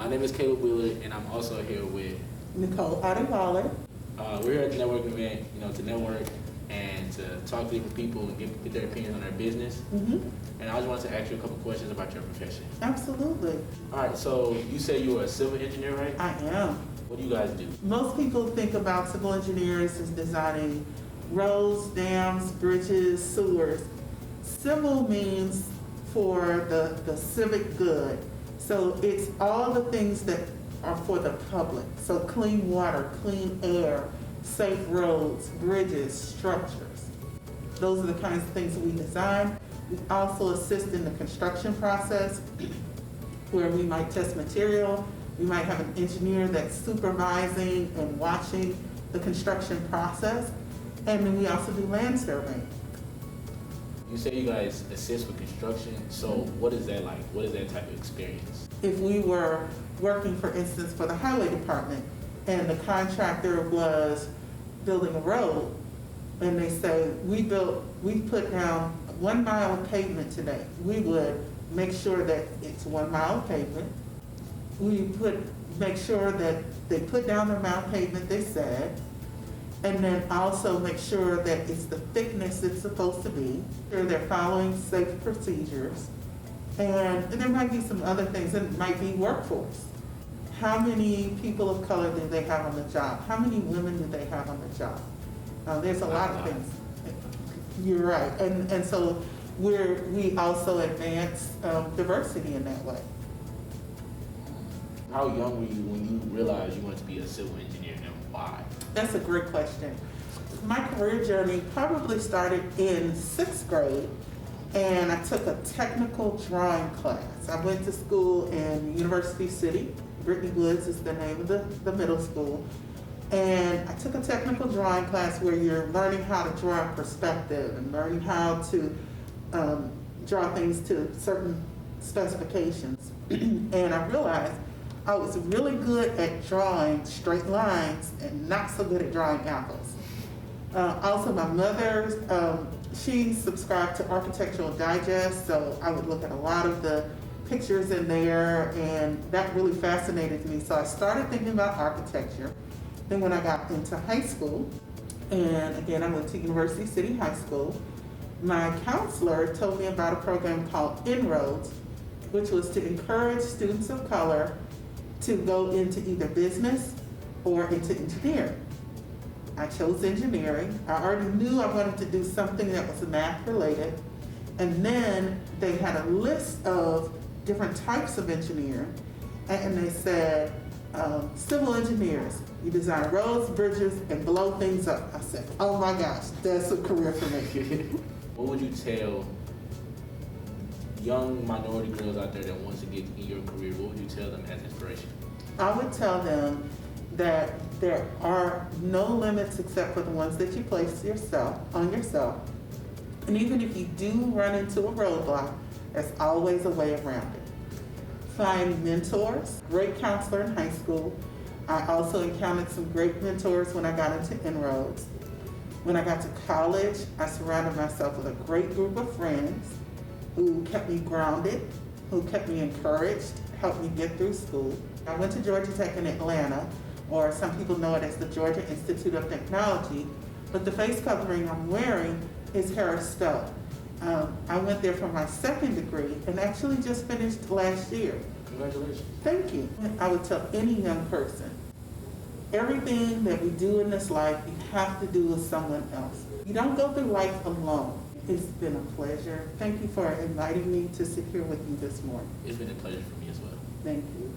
name is Kahleb, and I'm also here with Nicole Adawale. We're here at the networking event, to network and to talk to different people and get their opinions on their business. And I just wanted to ask you a couple questions about your profession. Absolutely. All right, so you say you are a civil engineer, right? I am. What do you guys do? Most people think about civil engineers as designing roads, dams, bridges, sewers. Civil means for the civic good. So it's all the things that are for the public. So clean water, clean air, safe roads, bridges, structures. Those are the kinds of things that we design. We also assist in the construction process where we might test material. We might have an engineer that's supervising and watching the construction process. And then we also do land surveying. You say you guys assist with construction, so what is that like? What is that type of experience? If we were working, for instance, for the highway department, and the contractor was building a road, and they say, we put down 1 mile of pavement today. We would make sure that it's 1 mile of pavement. We make sure that they put down the amount of pavement they said, and then also make sure that it's the thickness it's supposed to be, sure they're following safe procedures. And there might be some other things, it might be workforce. How many people of color do they have on the job? How many women do they have on the job? There's a lot of things. You're right, and so we also advance diversity in that way. How young were you when you realized you wanted to be a civil engineer, and why? That's a great question. My career journey probably started in 6th grade, and I took a technical drawing class. I went to school in University City. Brittany Woods is the name of the middle school. And I took a technical drawing class where you're learning how to draw in perspective and learning how to draw things to certain specifications. And I realized I was really good at drawing straight lines and not so good at drawing apples. Also, my mother, she subscribed to Architectural Digest, so I would look at a lot of the pictures in there, and that really fascinated me. So I started thinking about architecture. Then when I got into high school, and again, I went to University City High School, my counselor told me about a program called Inroads, which was to encourage students of color to go into either business or into engineering. I chose engineering. I already knew I wanted to do something that was math related. And then they had a list of different types of engineering. And they said, civil engineers, you design roads, bridges, and blow things up. I said, oh my gosh, that's a career for me. What would you tell young minority girls out there that wants to get in your career? What would you tell them as inspiration? I would tell them that there are no limits except for the ones that you place on yourself. And even if you do run into a roadblock, there's always a way around it. Find mentors, great counselor in high school. I also encountered some great mentors when I got into Inroads. When I got to college, I surrounded myself with a great group of friends who kept me grounded, who kept me encouraged, helped me get through school. I went to Georgia Tech in Atlanta, or some people know it as the Georgia Institute of Technology, but the face covering I'm wearing is Harris Stowe. I went there for my 2nd degree and actually just finished last year. Congratulations. Thank you. I would tell any young person, everything that we do in this life, you have to do with someone else. You don't go through life alone. It's been a pleasure. Thank you for inviting me to sit here with you this morning. It's been a pleasure for me as well. Thank you.